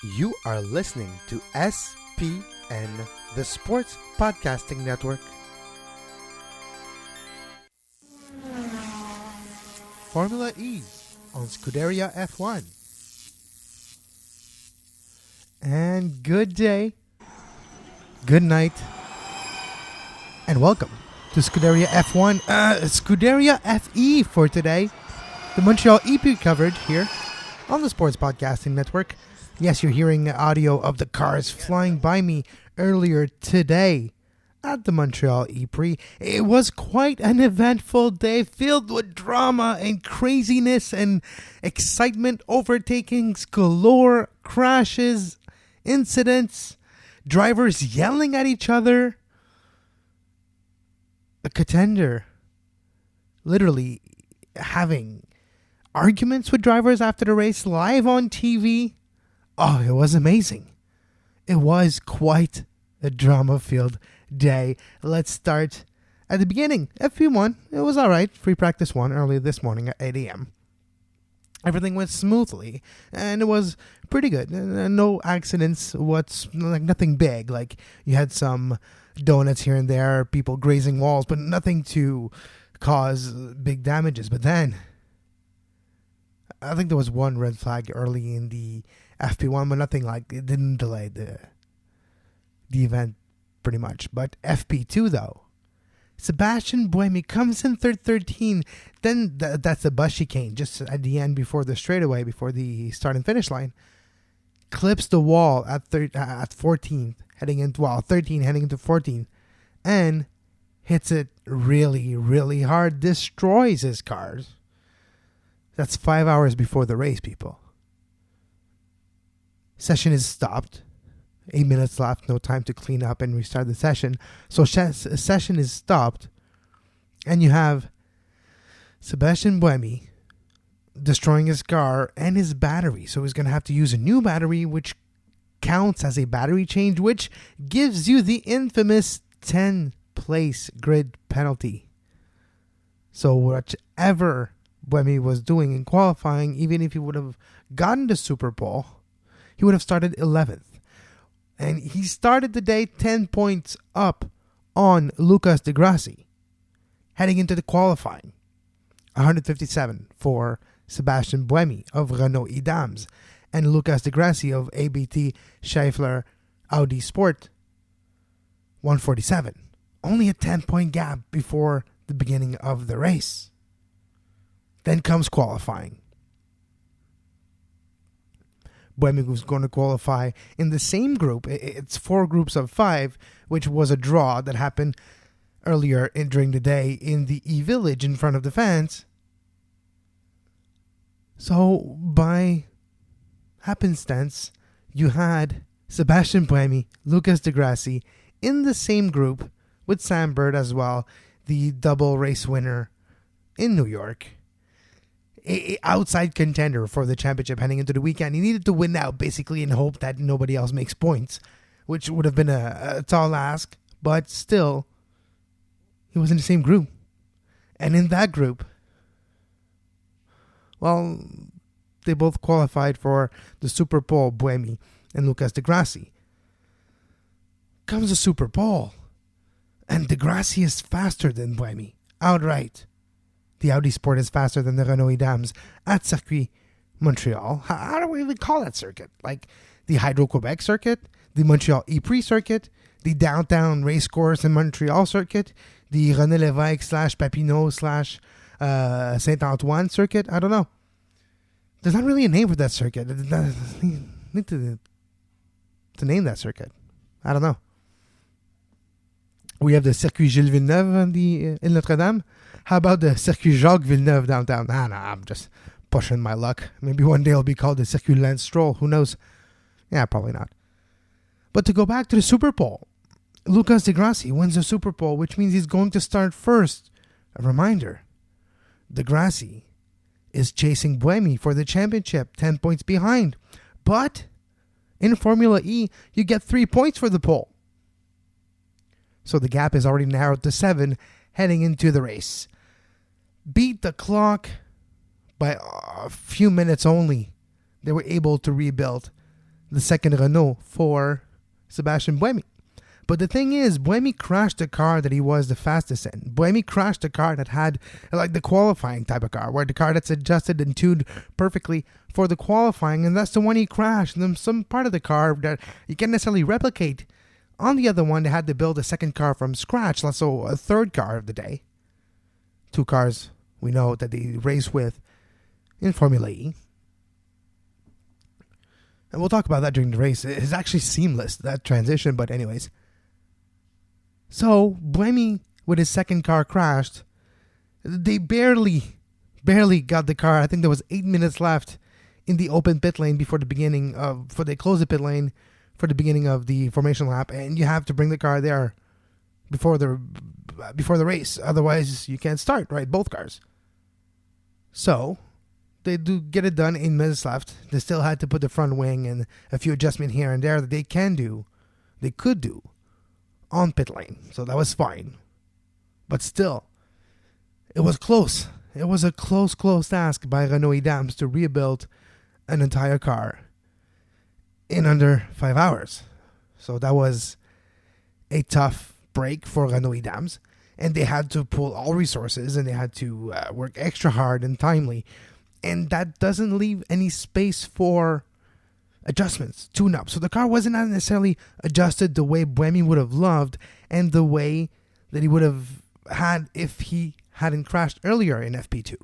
You are listening to SPN, the Sports Podcasting Network. Formula E on Scuderia F1. And good day, good night, and welcome to Scuderia F1, Scuderia FE for today. The Montreal ePrix coverage here on the Sports Podcasting Network. Yes, you're hearing audio of the cars flying by me earlier today at the Montreal ePrix. It was quite an eventful day filled with drama and craziness and excitement, overtakings galore, crashes, incidents, drivers yelling at each other. A contender literally having arguments with drivers after the race live on TV. Oh, it was amazing. It was quite a drama-filled day. Let's start at the beginning. FP1, it was all right. Free practice 1 early this morning at 8 a.m. Everything went smoothly, and it was pretty good. No accidents, nothing big. Like, you had some donuts here and there, people grazing walls, but nothing to cause big damages. But then, I think there was one red flag early in the FP1, but nothing like it didn't delay the event pretty much. But FP2 though, Sebastian Buemi comes in third 13. Then that's the bus chicane just at the end before the straightaway, before the start and finish line. Clips the wall at 14th, heading into 13, heading into 14, and hits it really, really hard. Destroys his cars. That's 5 hours before the race, people. Session is stopped. 8 minutes left. No time to clean up and restart the session. So session is stopped. And you have Sebastian Buemi destroying his car and his battery. So he's going to have to use a new battery, which counts as a battery change, which gives you the infamous 10-place grid penalty. So whatever Buemi was doing in qualifying, even if he would have gotten the Super Bowl, he would have started 11th. And he started the day 10 points up on Lucas Di Grassi, heading into the qualifying. 157 for Sebastian Buemi of Renault Idams and Lucas Di Grassi of ABT Schaeffler Audi Sport. 147. Only a 10-point gap before the beginning of the race. Then comes qualifying. Buemi was going to qualify in the same group. It's 4 groups of 5, which was a draw that happened earlier during the day in the E-Village in front of the fans. So, by happenstance, you had Sebastian Buemi, Lucas Di Grassi in the same group with Sam Bird as well, the double race winner in New York. A outside contender for the championship heading into the weekend. He needed to win out, basically, in hope that nobody else makes points, which would have been a tall ask, but still, he was in the same group. And in that group, well, they both qualified for the Super Bowl, Buemi and Lucas Di Grassi. Comes the Super Bowl, and Di Grassi is faster than Buemi, outright. The Audi Sport is faster than the Renault Idams at Circuit Montreal. How do we even call that circuit? Like the Hydro-Quebec circuit, the Montreal ePrix circuit, the Downtown Racecourse in Montreal circuit, the René Lévesque / Papineau / Saint-Antoine circuit? I don't know. There's not really a name for that circuit. Need to name that circuit. I don't know. We have the Circuit Gilles Villeneuve in Notre-Dame. How about the Circuit Jacques Villeneuve downtown? I'm just pushing my luck. Maybe one day it'll be called the Circuit Lance Stroll. Who knows? Yeah, probably not. But to go back to the Super Bowl, Lucas Di Grassi wins the Super Bowl, which means he's going to start first. A reminder, Di Grassi is chasing Buemi for the championship, 10 points behind. But in Formula E, you get 3 points for the pole. So the gap is already narrowed to 7 heading into the race. Beat the clock by a few minutes only. They were able to rebuild the second Renault for Sebastian Buemi. But the thing is, Buemi crashed the car that he was the fastest in. Buemi crashed a car that had like the qualifying type of car, where the car that's adjusted and tuned perfectly for the qualifying, and that's the one he crashed. And then some part of the car that you can't necessarily replicate. On the other one, they had to build a second car from scratch, so a third car of the day. Two cars we know that they race with in Formula E. And we'll talk about that during the race. It's actually seamless, that transition, but anyways. So, Buemi, with his second car crashed. They barely got the car. I think there was 8 minutes left in the open pit lane before they closed the pit lane for the beginning of the formation lap. And you have to bring the car there before the race. Otherwise, you can't start, right? Both cars. So, they do get it done 8 minutes left. They still had to put the front wing and a few adjustments here and there that they could do on pit lane. So that was fine. But still, it was close. It was a close task by Renault Dams to rebuild an entire car in under 5 hours. So that was a tough break for Renault Dams. And they had to pull all resources and they had to work extra hard and timely. And that doesn't leave any space for adjustments, tune-up. So the car wasn't necessarily adjusted the way Buemi would have loved and the way that he would have had if he hadn't crashed earlier in FP2.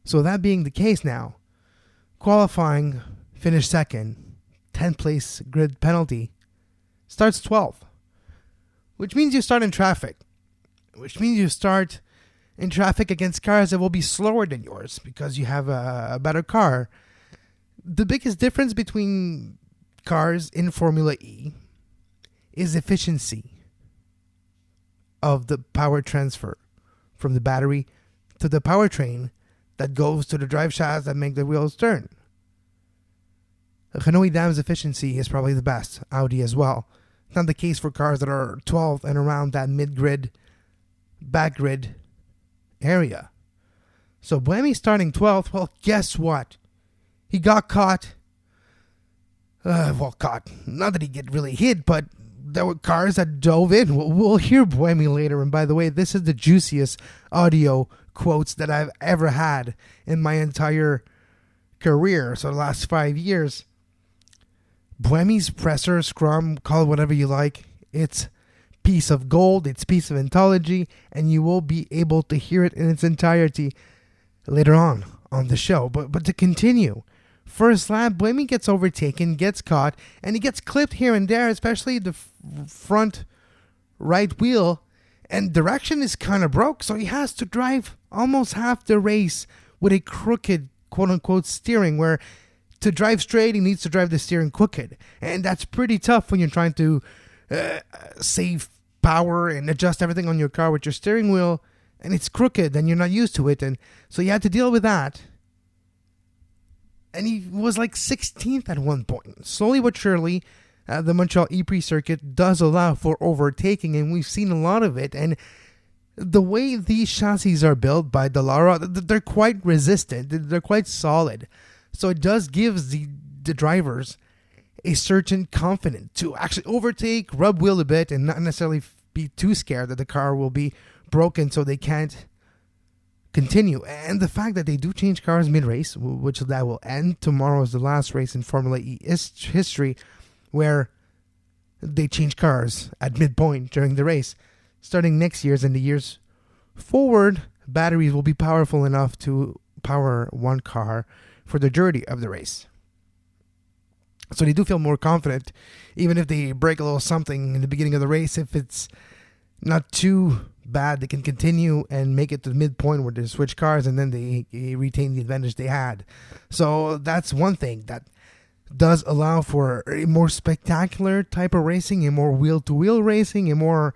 So that being the case now, qualifying finished second, 10th place grid penalty, starts 12th, which means you start in traffic, which means you start in traffic against cars that will be slower than yours because you have a better car. The biggest difference between cars in Formula E is efficiency of the power transfer from the battery to the powertrain that goes to the drive shafts that make the wheels turn. Renault Dams' efficiency is probably the best. Audi as well. It's not the case for cars that are 12th and around that mid-grid, back-grid area. So Buemi starting 12th, well, guess what? He got caught. Caught. Not that he get really hit, but there were cars that dove in. We'll hear Buemi later. And by the way, this is the juiciest audio quotes that I've ever had in my entire career. So the last 5 years. Buemi's presser, scrum, call it whatever you like. It's piece of gold, it's piece of anthology, and you will be able to hear it in its entirety later on the show. But to continue, first lap, Buemi gets overtaken, gets caught, and he gets clipped here and there, especially the front right wheel, and direction is kind of broke, so he has to drive almost half the race with a crooked, quote-unquote, steering, where to drive straight, he needs to drive the steering crooked, and that's pretty tough when you're trying to save power and adjust everything on your car with your steering wheel, and it's crooked and you're not used to it, and so you had to deal with that. And he was like 16th at one point. Slowly but surely, the Montreal ePrix circuit does allow for overtaking, and we've seen a lot of it. And the way these chassis are built by Dallara, they're quite resistant, they're quite solid, so it does give the drivers a certain confidence to actually overtake, rub wheel a bit, and not necessarily be too scared that the car will be broken so they can't continue. And the fact that they do change cars mid-race, which that will end. Tomorrow is the last race in Formula E history where they change cars at midpoint during the race. Starting next year's and the years forward, batteries will be powerful enough to power one car for the majority of the race. So they do feel more confident, even if they break a little something in the beginning of the race. If it's not too bad, they can continue and make it to the midpoint where they switch cars, and then they retain the advantage they had. So that's one thing that does allow for a more spectacular type of racing, a more wheel-to-wheel racing, a more,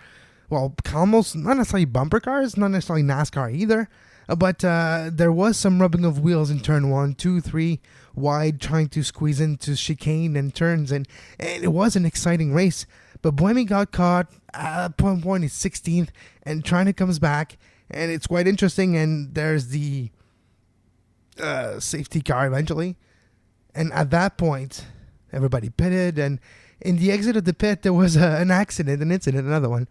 well, almost not necessarily bumper cars, not necessarily NASCAR either, but there was some rubbing of wheels in turn 1, 2, 3, wide, trying to squeeze into chicane and turns, and it was an exciting race. But Buemi got caught at one point, he's 16th, and trying to comes back, and it's quite interesting. And there's the safety car eventually, And at that point, everybody pitted, and in the exit of the pit, there was an incident, another one,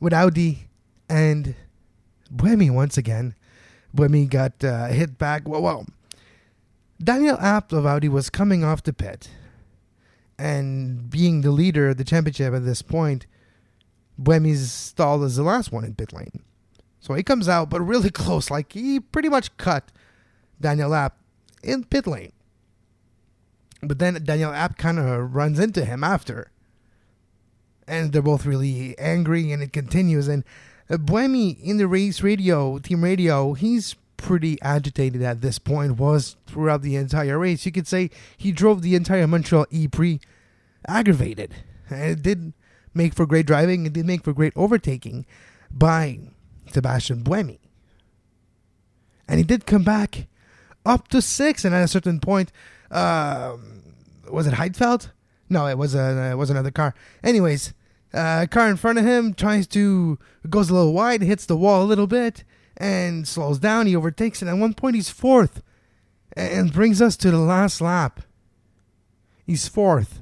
with Audi and Buemi once again. Buemi got hit back. Well, Daniel Abt of Audi was coming off the pit, and being the leader of the championship at this point, Buemi's stall is the last one in pit lane. So he comes out, but really close, like he pretty much cut Daniel Abt in pit lane. But then Daniel Abt kind of runs into him after. And they're both really angry, and it continues. And Buemi in the race radio, team radio, he's pretty agitated at this point, was throughout the entire race. You could say he drove the entire Montreal ePrix aggravated. And it did make for great driving. It did make for great overtaking by Sebastian Buemi. And he did come back up to 6th, and at a certain point, was it Heidfeld? No, it was another car. Anyways, a car in front of him goes a little wide, hits the wall a little bit, and slows down. He overtakes it. At one point, he's 4th, and brings us to the last lap. He's 4th,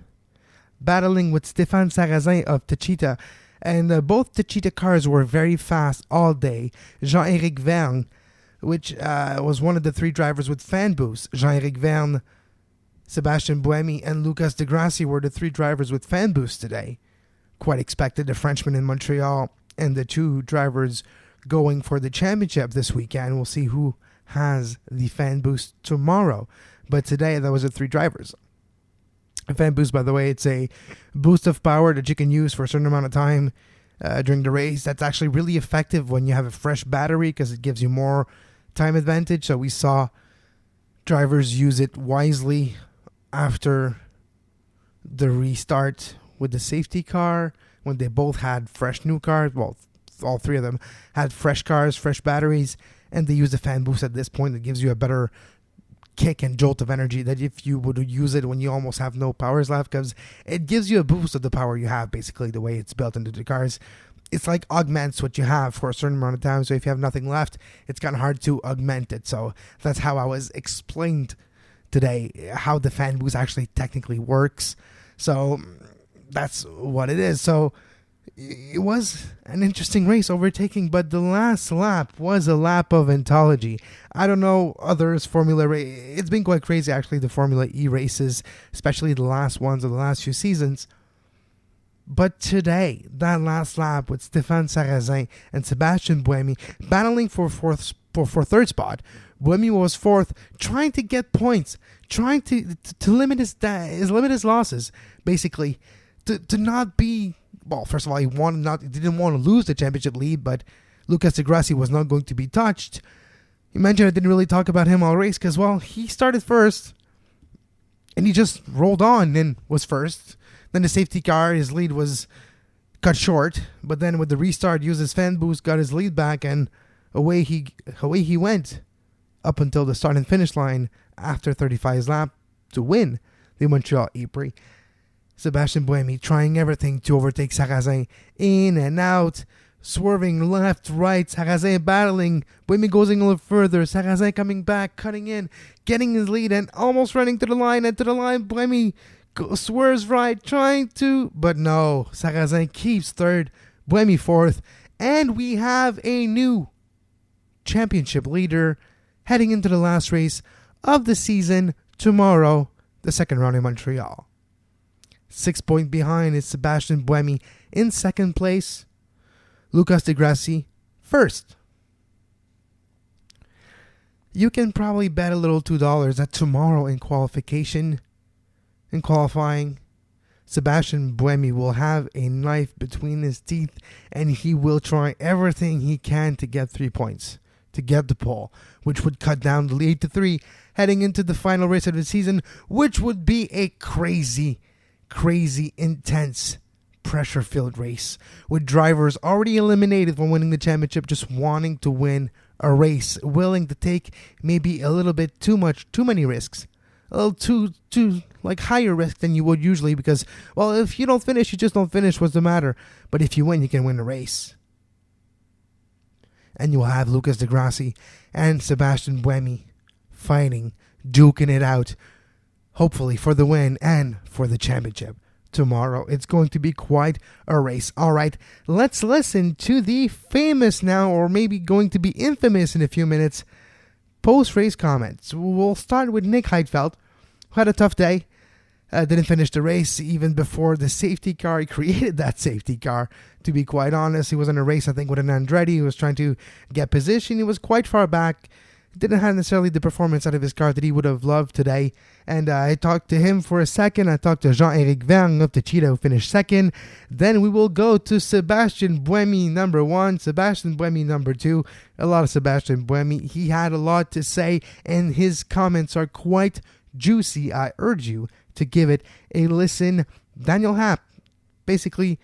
battling with Stéphane Sarrazin of Techeetah, and both Techeetah cars were very fast all day. Jean-Éric Verne, which was one of the 3 drivers with fan boost. Jean-Éric Verne, Sebastian Buemi, and Lucas de Grassi were the 3 drivers with fan boost today. Quite expected, the Frenchman in Montreal and the 2 drivers going for the championship this weekend. We'll see who has the fan boost tomorrow. But today, that was the 3 drivers. A fan boost, by the way, it's a boost of power that you can use for a certain amount of time during the race. That's actually really effective when you have a fresh battery because it gives you more time advantage. So we saw drivers use it wisely after the restart with the safety car when they both had fresh new cars. Well, all 3 of them had fresh cars, fresh batteries, and they use the fan boost at this point. It gives you a better kick and jolt of energy that if you would use it when you almost have no powers left, because it gives you a boost of the power you have, basically the way it's built into the cars. It's like augments what you have for a certain amount of time. So if you have nothing left, it's kind of hard to augment it. So that's how I was explained today, how the fan boost actually technically works. So that's what it is. So it was an interesting race overtaking, but the last lap was a lap of anthology. I don't know others Formula it's been quite crazy actually, the Formula E races, especially the last ones of the last few seasons. But today, that last lap with Stéphane Sarrazin and Sebastian Buemi battling for third spot. Buemi was 4th, trying to get points, trying to limit his losses, basically, to not be. Well, first of all, he didn't want to lose the championship lead, but Lucas de Grassi was not going to be touched. Imagine I didn't really talk about him all race because, well, he started first and he just rolled on and was first. Then the safety car, his lead was cut short, but then with the restart, used his fan boost, got his lead back, and away he went up until the start and finish line after 35's lap to win the Montreal ePrix. Sebastian Buemi trying everything to overtake Sarrazin, in and out, swerving left, right, Sarrazin battling, Buemi goes a little further, Sarrazin coming back, cutting in, getting his lead, and almost running to the line, Buemi swerves right, trying to, but no, Sarrazin keeps 3rd, Buemi 4th, and we have a new championship leader heading into the last race of the season tomorrow, the 2nd round in Montreal. 6 points behind is Sebastian Buemi in 2nd place. Lucas de Grassi 1st. You can probably bet a little $2 that tomorrow in qualifying, Sebastian Buemi will have a knife between his teeth and he will try everything he can to get 3 points, to get the pole, which would cut down the lead to 3 heading into the final race of the season, which would be a crazy, intense, pressure-filled race with drivers already eliminated from winning the championship just wanting to win a race, willing to take maybe a little bit too many risks, a little too higher risk than you would usually, because, well, if you don't finish, you just don't finish. What's the matter? But if you win, you can win a race. And you will have Lucas de Grassi and Sebastian Buemi fighting, duking it out, hopefully for the win and for the championship. Tomorrow, it's going to be quite a race. All right, let's listen to the famous now, or maybe going to be infamous in a few minutes, post-race comments. We'll start with Nick Heidfeld, who had a tough day. Didn't finish the race even before the safety car. He created that safety car, to be quite honest. He was in a race, I think, with an Andretti. He was trying to get position. He was quite far back. Didn't have necessarily the performance out of his car that he would have loved today. And I talked to him for a second. I talked to Jean-Éric Vergne of the Cheetah, who finished second. Then we will go to Sébastien Buemi, number 1. Sébastien Buemi, number 2. A lot of Sébastien Buemi. He had a lot to say, and his comments are quite juicy. I urge you to give it a listen. Daniel Happ, basically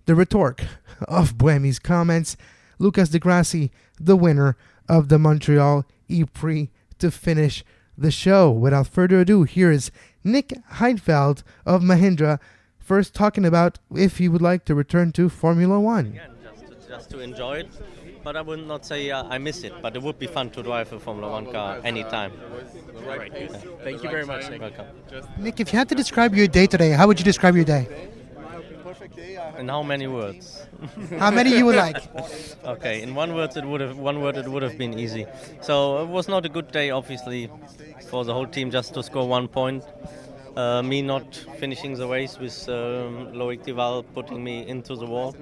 the retort of Buemi's comments. Lucas Di Grassi, the winner of the Montreal ePrix, to finish the show. Without further ado, here is Nick Heidfeld of Mahindra, first talking about if he would like to return to Formula One. Again, just to enjoy it, but I would not say I miss it, but it would be fun to drive a Formula One car anytime. Right. Yeah. Thank you very much, Nick. Welcome. Nick, if you had to describe your day today, how would you describe your day? In how many words? How many you would like? Okay, in one word it would have been easy. So it was not a good day, obviously, for the whole team just to score 1 point. Me not finishing the race with Loic Duval putting me into the wall.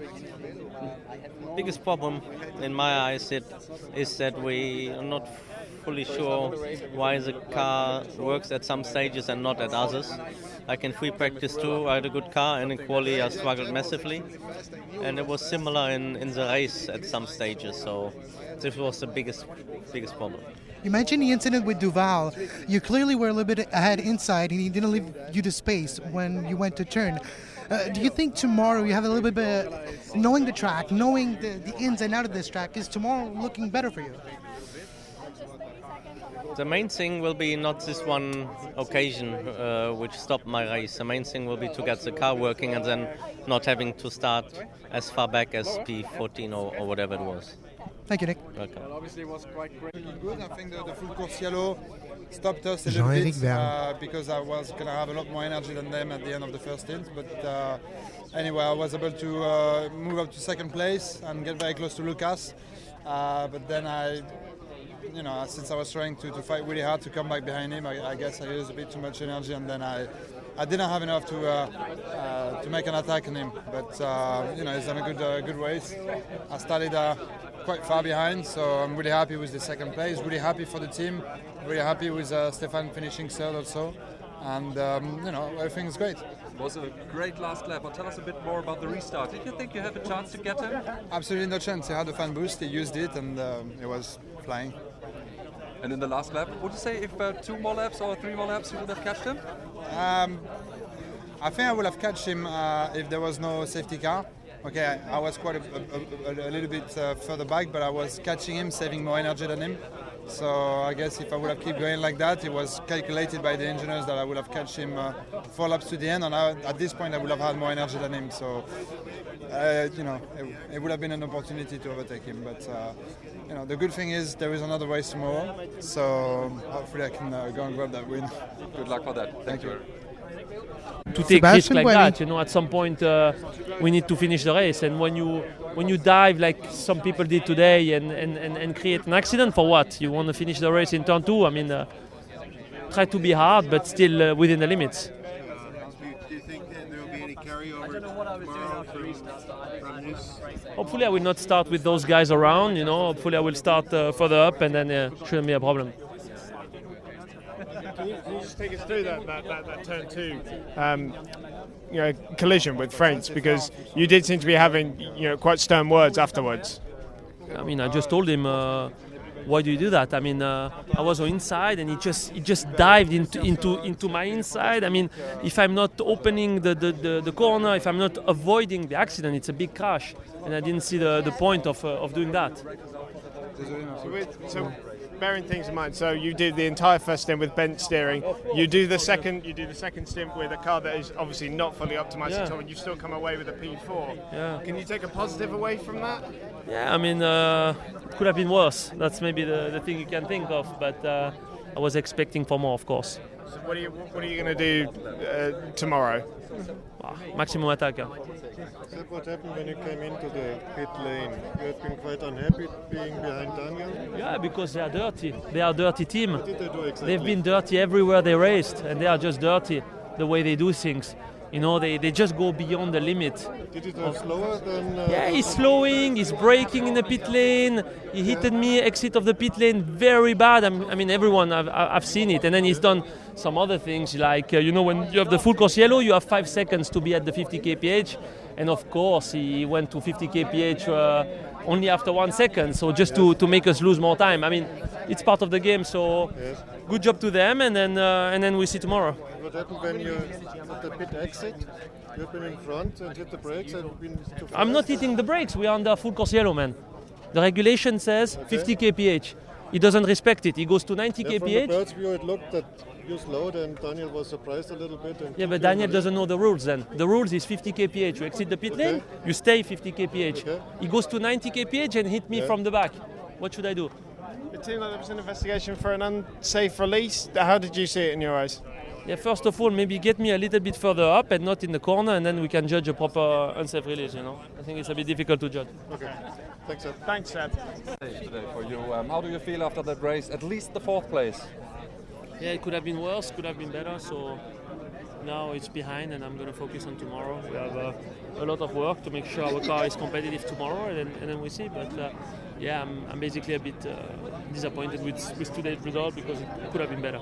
Biggest problem in my eyes is that we are not fully sure why the car works at some stages and not at others. Like in free practice too, I had a good car, and in quali I struggled massively. And it was similar in the race at some stages, so this was the biggest problem. You mentioned the incident with Duval. You clearly were a little bit ahead inside, and he didn't leave you the space when you went to turn. Do you think tomorrow you have a little bit, knowing the track, knowing the ins and outs of this track, is tomorrow looking better for you? The main thing will be not this one occasion which stopped my race. The main thing will be to get the car working and then not having to start as far back as P14 or whatever it was. Thank you, Nick. Welcome. Well, obviously, it was quite good. I think the full course yellow stopped us a little bit because I was going to have a lot more energy than them at the end of the first stint. But anyway, I was able to move up to second place and get very close to Lucas. But then since I was trying to fight really hard to come back behind him, I guess I used a bit too much energy, and then I didn't have enough to make an attack on him. But he's done a good race. I started quite far behind, so I'm really happy with the second place. Really happy for the team. Really happy with Stefan finishing third also, and everything is great. It was a great last lap. Tell us a bit more about the restart. Did you think you have a chance to get him? Absolutely no chance. He had a fan boost. He used it, and it was flying. And in the last lap, would you say if 2 more laps or 3 more laps you would have catched him? I think I would have catched him if there was no safety car. Okay, I was quite a little bit further back, but I was catching him, saving more energy than him. So I guess if I would have kept going like that, it was calculated by the engineers that I would have catched him 4 laps to the end, and at this point I would have had more energy than him. So it would have been an opportunity to overtake him. But the good thing is there is another race tomorrow, so hopefully I can go and grab that win. Good luck for that. Thank you. To take risks like that, at some point we need to finish the race, and when you dive like some people did today and create an accident, for what? You want to finish the race in turn 2? I mean, try to be hard, but still within the limits. Do you think that there will be any carryover tomorrow from this? Hopefully I will not start with those guys around, hopefully I will start further up, and then shouldn't be a problem. Can you just take us through that turn 2 collision with French, because you did seem to be having quite stern words afterwards. I mean, I just told him, why do you do that? I mean, I was on inside, and he just dived into my inside. I mean, if I'm not opening the corner, if I'm not avoiding the accident, it's a big crash, and I didn't see the point of doing that. So bearing things in mind, so you did the entire first stint with bent steering. You do the second stint with a car that is obviously not fully optimized at all, and you still come away with a P4. Yeah. Can you take a positive away from that? Yeah, I mean, it could have been worse. That's maybe the thing you can think of. But I was expecting for more, of course. So what are you going to do tomorrow? Maximum attack. What happened when you came into the pit lane? You had been quite unhappy being behind Daniel? Yeah, because they are dirty. They are a dirty team. What did they do exactly? They've been dirty everywhere they raced, and they are just dirty the way they do things. You know, they just go beyond the limit. Did it go slower than... Yeah, he's slowing, he's braking in the pit lane. He hit me exit of the pit lane very bad. I mean, everyone, I've seen it. And then he's done some other things like, when you have the full course yellow, you have 5 seconds to be at the 50 kph. And of course, he went to 50 kph only after 1 second. So just to make us lose more time. I mean, it's part of the game. So good job to them. And then we see tomorrow. What happened when you at the pit exit? You've been in front and hit the brakes and been too fast? I'm not hitting the brakes. We are under full course yellow, man. The regulation says 50 kph. He doesn't respect it. He goes to 90 kph. From the bird's view, it looked that you slowed and Daniel was surprised a little bit. And but Daniel doesn't know the rules then. The rules is 50 kph. You exit the pit lane, you stay 50 kph. Okay. He goes to 90 kph and hit me from the back. What should I do? It seemed like there was an investigation for an unsafe release. How did you see it in your eyes? Yeah, first of all, maybe get me a little bit further up and not in the corner, and then we can judge a proper unsafe release, I think it's a bit difficult to judge. Okay. Thanks, Seb. Thanks, Seb. Today for you. How do you feel after that race? At least the 4th place. Yeah, it could have been worse, could have been better, so now it's behind and I'm going to focus on tomorrow. We have a lot of work to make sure our car is competitive tomorrow, and then we see. But I'm basically a bit disappointed with today's result because it could have been better.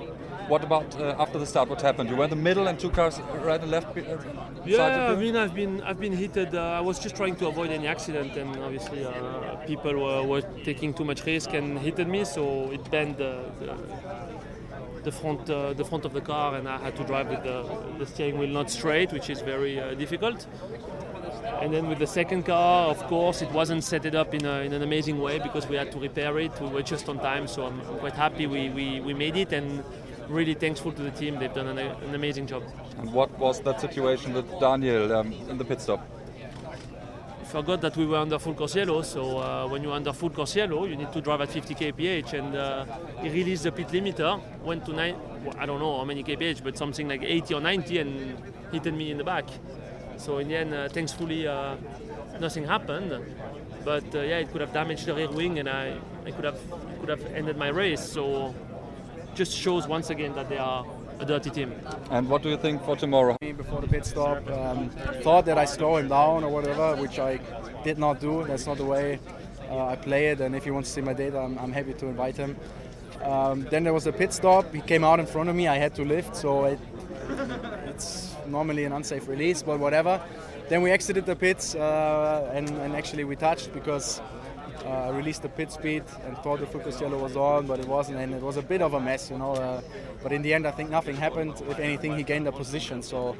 What about after the start? What happened? You were in the middle and 2 cars right and left. Yeah, I mean, I've been hit. I was just trying to avoid any accident, and obviously people were taking too much risk and hit me, so it bent the front of the car, and I had to drive with the steering wheel not straight, which is very difficult. And then with the second car, of course, it wasn't set it up in an amazing way because we had to repair it. We were just on time, so I'm quite happy we made it, and really thankful to the team. They've done an amazing job. And what was that situation with Daniel in the pit stop? Forgot that we were under full course yellow, so when you're under full course yellow, you need to drive at 50 kph, and he released the pit limiter, went to I don't know how many kph, but something like 80 or 90, and hit me in the back. So in the end, thankfully, nothing happened, but it could have damaged the rear wing, and I could have ended my race. So just shows once again that they are a dirty team. And what do you think for tomorrow? Before the pit stop, thought that I slow him down or whatever, which I did not do. That's not the way I play it, and if he wants to see my data, I'm happy to invite him. Then there was a pit stop. He came out in front of me. I had to lift, so it's normally an unsafe release, but whatever. Then we exited the pits, and actually we touched because I released the pit speed and thought the full course yellow was on, but it wasn't, and it was a bit of a mess, but in the end, I think nothing happened. If anything, he gained a position, so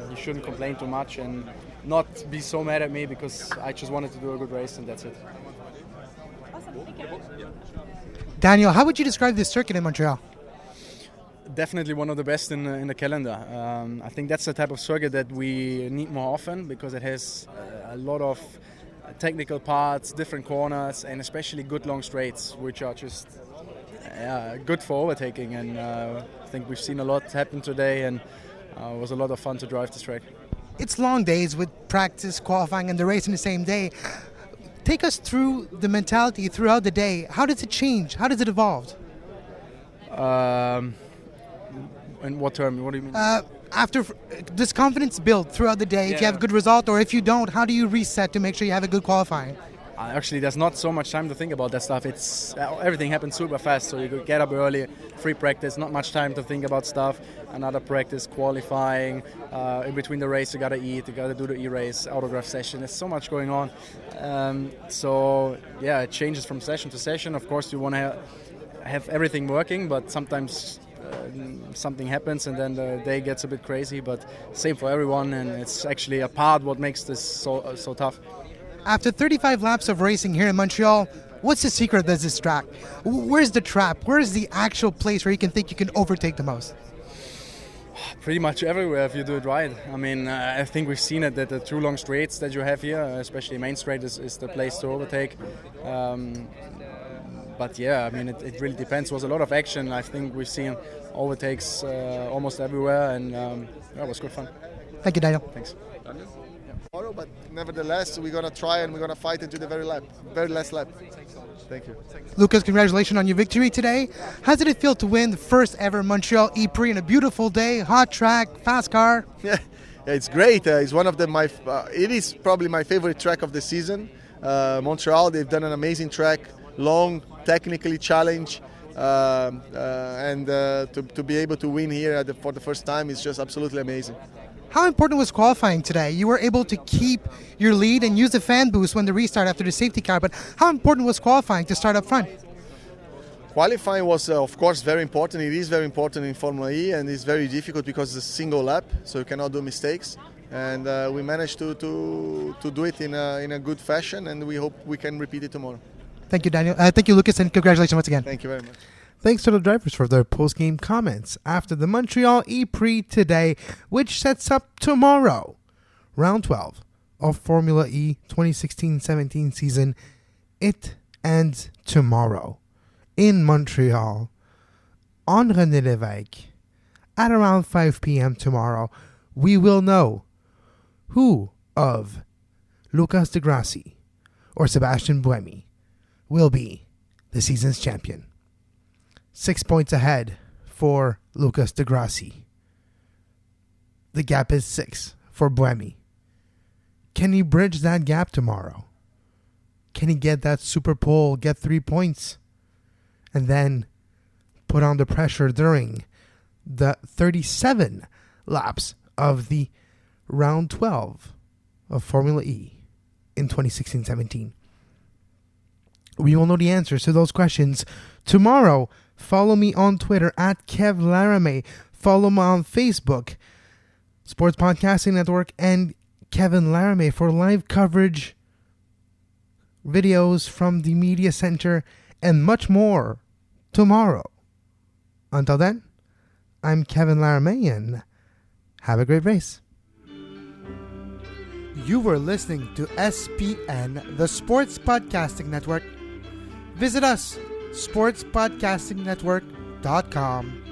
he shouldn't complain too much and not be so mad at me because I just wanted to do a good race, and that's it. Daniel, how would you describe this circuit in Montreal? Definitely one of the best in the calendar. I think that's the type of circuit that we need more often because it has a lot of technical parts, different corners, and especially good long straights, which are just good for overtaking. And I think we've seen a lot happen today, and it was a lot of fun to drive this track. It's long days with practice, qualifying, and the race in the same day. Take us through the mentality throughout the day. How does it change? How does it evolve? In what term? What do you mean? After this confidence build throughout the day, if you have a good result, or if you don't, how do you reset to make sure you have a good qualifying? Actually, there's not so much time to think about that stuff. It's everything happens super fast, so you could get up early, free practice, not much time to think about stuff. Another practice, qualifying, in between the race you gotta eat, you gotta do the e-race, autograph session. There's so much going on. It changes from session to session. Of course, you want to have everything working, but sometimes something happens and then the day gets a bit crazy, but same for everyone, and it's actually a part what makes this so tough. After 35 laps of racing here in Montreal, what's the secret of this track? Where's the trap? Where's the actual place where you can think you can overtake the most? Pretty much everywhere if you do it right. I mean, I think we've seen it that the two long straights that you have here, especially Main Straight, is the place to overtake. But yeah, I mean, it really depends. There was a lot of action. I think we've seen overtakes almost everywhere, and it was good fun. Thank you, Daniel. Thanks. But nevertheless, we're going to try and we're going to fight into the very last lap. Thank you. Lucas, congratulations on your victory today. How did it feel to win the first ever Montreal ePrix in a beautiful day, hot track, fast car? Yeah, it's great. It's one of it is probably my favorite track of the season. Montreal, they've done an amazing track, long, technically challenged, and to be able to win here for the first time is just absolutely amazing. How important was qualifying today? You were able to keep your lead and use the fan boost when the restart after the safety car, but how important was qualifying to start up front? Qualifying was, of course, very important. It is very important in Formula E, and it's very difficult because it's a single lap, so you cannot do mistakes. And we managed to do it in a good fashion, and we hope we can repeat it tomorrow. Thank you, Daniel. Thank you, Lucas, and congratulations once again. Thank you very much. Thanks to the drivers for their post-game comments after the Montreal ePrix today, which sets up tomorrow, round 12 of Formula E 2016-17 season. It ends tomorrow in Montreal on René Lévesque at around 5 p.m. tomorrow. We will know who of Lucas Di Grassi or Sebastian Buemi will be the season's champion. 6 points ahead for Lucas Di Grassi. The gap is 6 for Buemi. Can he bridge that gap tomorrow? Can he get that super pole, get 3 points, and then put on the pressure during the 37 laps of the round 12 of Formula E in 2016-17? We will know the answers to those questions tomorrow. Follow me on Twitter at Kev Laramée. Follow me on Facebook, Sports Podcasting Network, and Kevin Laramée for live coverage, videos from the media center, and much more tomorrow. Until then, I'm Kevin Laramée, and have a great race. You were listening to SPN, the Sports Podcasting Network. Visit us, sportspodcastingnetwork.com.